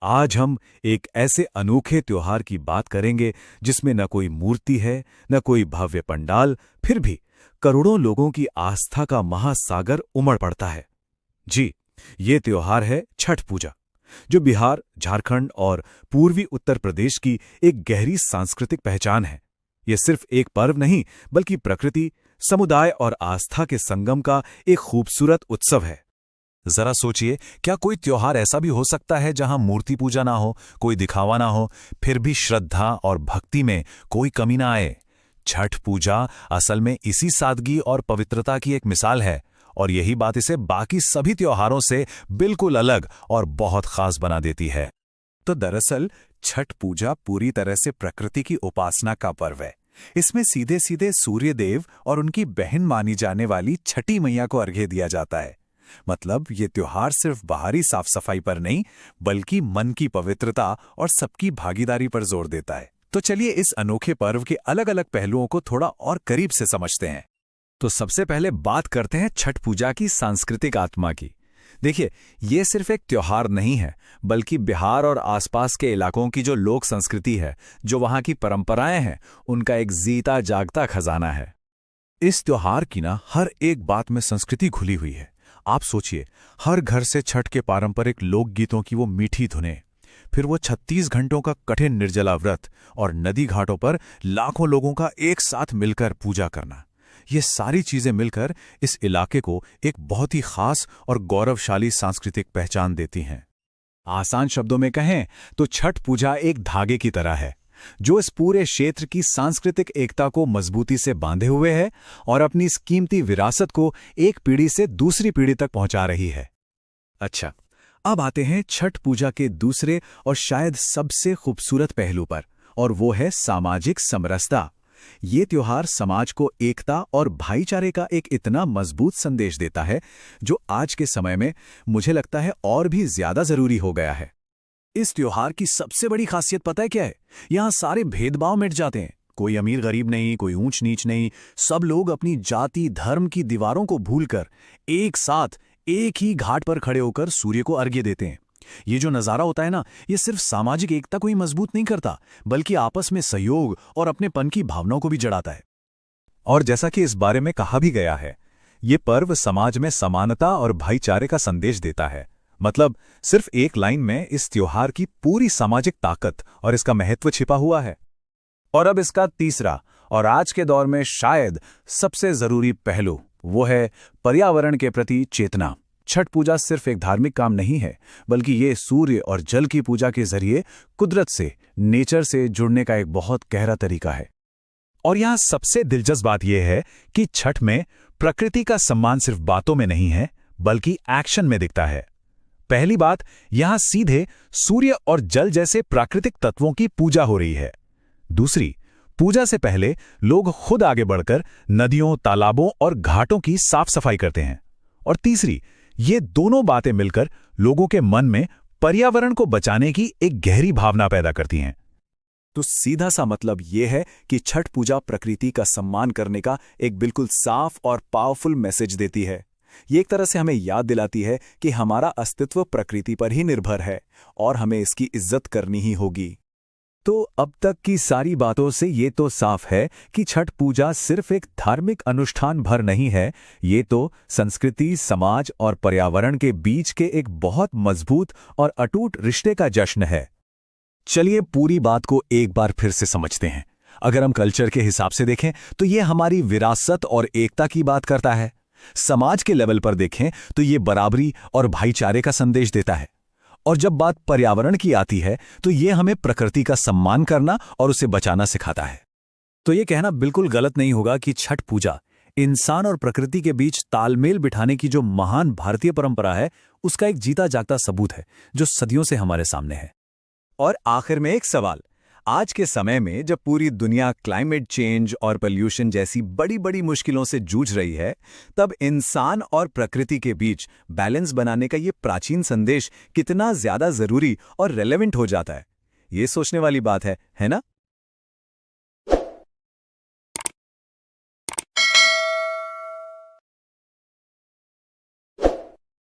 आज हम एक ऐसे अनोखे त्योहार की बात करेंगे जिसमें न कोई मूर्ति है, न कोई भव्य पंडाल, फिर भी करोड़ों लोगों की आस्था का महासागर उमड़ पड़ता है। जी, ये त्योहार है छठ पूजा, जो बिहार, झारखंड और पूर्वी उत्तर प्रदेश की एक गहरी सांस्कृतिक पहचान है। ये सिर्फ एक पर्व नहीं, बल्कि प्रकृति, समुदाय और आस्था के संगम का एक खूबसूरत उत्सव है। जरा सोचिए, क्या कोई त्योहार ऐसा भी हो सकता है जहां मूर्ति पूजा ना हो, कोई दिखावा ना हो, फिर भी श्रद्धा और भक्ति में कोई कमी ना आए? छठ पूजा असल में इसी सादगी और पवित्रता की एक मिसाल है, और यही बात इसे बाकी सभी त्योहारों से बिल्कुल अलग और बहुत खास बना देती है। तो दरअसल छठ पूजा पूरी तरह से प्रकृति की उपासना का पर्व है। इसमें सीधे सीधे सूर्य देव और उनकी बहन मानी जाने वाली छठी मैया को अर्घ्य दिया जाता है। मतलब ये त्योहार सिर्फ बाहरी साफ सफाई पर नहीं, बल्कि मन की पवित्रता और सबकी भागीदारी पर जोर देता है। तो चलिए इस अनोखे पर्व के अलग अलग पहलुओं को थोड़ा और करीब से समझते हैं। तो सबसे पहले बात करते हैं छठ पूजा की सांस्कृतिक आत्मा की। देखिए, ये सिर्फ एक त्योहार नहीं है, बल्कि बिहार और आसपास के इलाकों की जो लोक संस्कृति है, जो वहां की परंपराएं हैं, उनका एक जीता जागता खजाना है। इस त्योहार की हर एक बात में संस्कृति घुली हुई है। आप सोचिए, हर घर से छठ के पारंपरिक लोकगीतों की वो मीठी धुनें, फिर वो 36 घंटों का कठिन निर्जला व्रत और नदी घाटों पर लाखों लोगों का एक साथ मिलकर पूजा करना, ये सारी चीजें मिलकर इस इलाके को एक बहुत ही खास और गौरवशाली सांस्कृतिक पहचान देती हैं। आसान शब्दों में कहें तो छठ पूजा एक धागे की तरह है, जो इस पूरे क्षेत्र की सांस्कृतिक एकता को मजबूती से बांधे हुए है और अपनी इस कीमती विरासत को एक पीढ़ी से दूसरी पीढ़ी तक पहुंचा रही है। अच्छा, अब आते हैं छठ पूजा के दूसरे और शायद सबसे खूबसूरत पहलू पर, और वो है सामाजिक समरसता। ये त्योहार समाज को एकता और भाईचारे का एक इतना मजबूत संदेश देता है, जो आज के समय में मुझे लगता है और भी ज्यादा जरूरी हो गया है। इस त्योहार की सबसे बड़ी खासियत पता है क्या है? यहाँ सारे भेदभाव मिट जाते हैं। कोई अमीर गरीब नहीं, कोई ऊंच नीच नहीं, सब लोग अपनी जाति धर्म की दीवारों को भूलकर एक साथ एक ही घाट पर खड़े होकर सूर्य को अर्घ्य देते हैं। ये जो नजारा होता है ये सिर्फ सामाजिक एकता को ही मजबूत नहीं करता, बल्कि आपस में सहयोग और अपनेपन की भावनाओं को भी जगाता है। और जैसा कि इस बारे में कहा भी गया है, ये पर्व समाज में समानता और भाईचारे का संदेश देता है। मतलब सिर्फ एक लाइन में इस त्योहार की पूरी सामाजिक ताकत और इसका महत्व छिपा हुआ है। और अब इसका तीसरा और आज के दौर में शायद सबसे जरूरी पहलू, वो है पर्यावरण के प्रति चेतना। छठ पूजा सिर्फ एक धार्मिक काम नहीं है, बल्कि ये सूर्य और जल की पूजा के जरिए कुदरत से, नेचर से जुड़ने का एक बहुत गहरा तरीका है। और यहाँ सबसे दिलचस्प बात यह है कि छठ में प्रकृति का सम्मान सिर्फ बातों में नहीं है, बल्कि एक्शन में दिखता है। पहली बात, यहां सीधे सूर्य और जल जैसे प्राकृतिक तत्वों की पूजा हो रही है। दूसरी, पूजा से पहले लोग खुद आगे बढ़कर नदियों, तालाबों और घाटों की साफ सफाई करते हैं। और तीसरी, ये दोनों बातें मिलकर लोगों के मन में पर्यावरण को बचाने की एक गहरी भावना पैदा करती हैं। तो सीधा सा मतलब यह है कि छठ पूजा प्रकृति का सम्मान करने का एक बिल्कुल साफ और पावरफुल मैसेज देती है। ये एक तरह से हमें याद दिलाती है कि हमारा अस्तित्व प्रकृति पर ही निर्भर है और हमें इसकी इज्जत करनी ही होगी। तो अब तक की सारी बातों से ये तो साफ है कि छठ पूजा सिर्फ एक धार्मिक अनुष्ठान भर नहीं है, ये तो संस्कृति, समाज और पर्यावरण के बीच के एक बहुत मजबूत और अटूट रिश्ते का जश्न है। चलिए पूरी बात को एक बार फिर से समझते हैं। अगर हम कल्चर के हिसाब से देखें तो ये हमारी विरासत और एकता की बात करता है। समाज के लेवल पर देखें तो ये बराबरी और भाईचारे का संदेश देता है। और जब बात पर्यावरण की आती है तो ये हमें प्रकृति का सम्मान करना और उसे बचाना सिखाता है। तो ये कहना बिल्कुल गलत नहीं होगा कि छठ पूजा इंसान और प्रकृति के बीच तालमेल बिठाने की जो महान भारतीय परंपरा है, उसका एक जीता जागता सबूत है, जो सदियों से हमारे सामने है। और आखिर में एक सवाल, आज के समय में जब पूरी दुनिया क्लाइमेट चेंज और पोल्यूशन जैसी बड़ी बड़ी मुश्किलों से जूझ रही है, तब इंसान और प्रकृति के बीच बैलेंस बनाने का ये प्राचीन संदेश कितना ज्यादा जरूरी और रेलेवेंट हो जाता है। ये सोचने वाली बात है ना?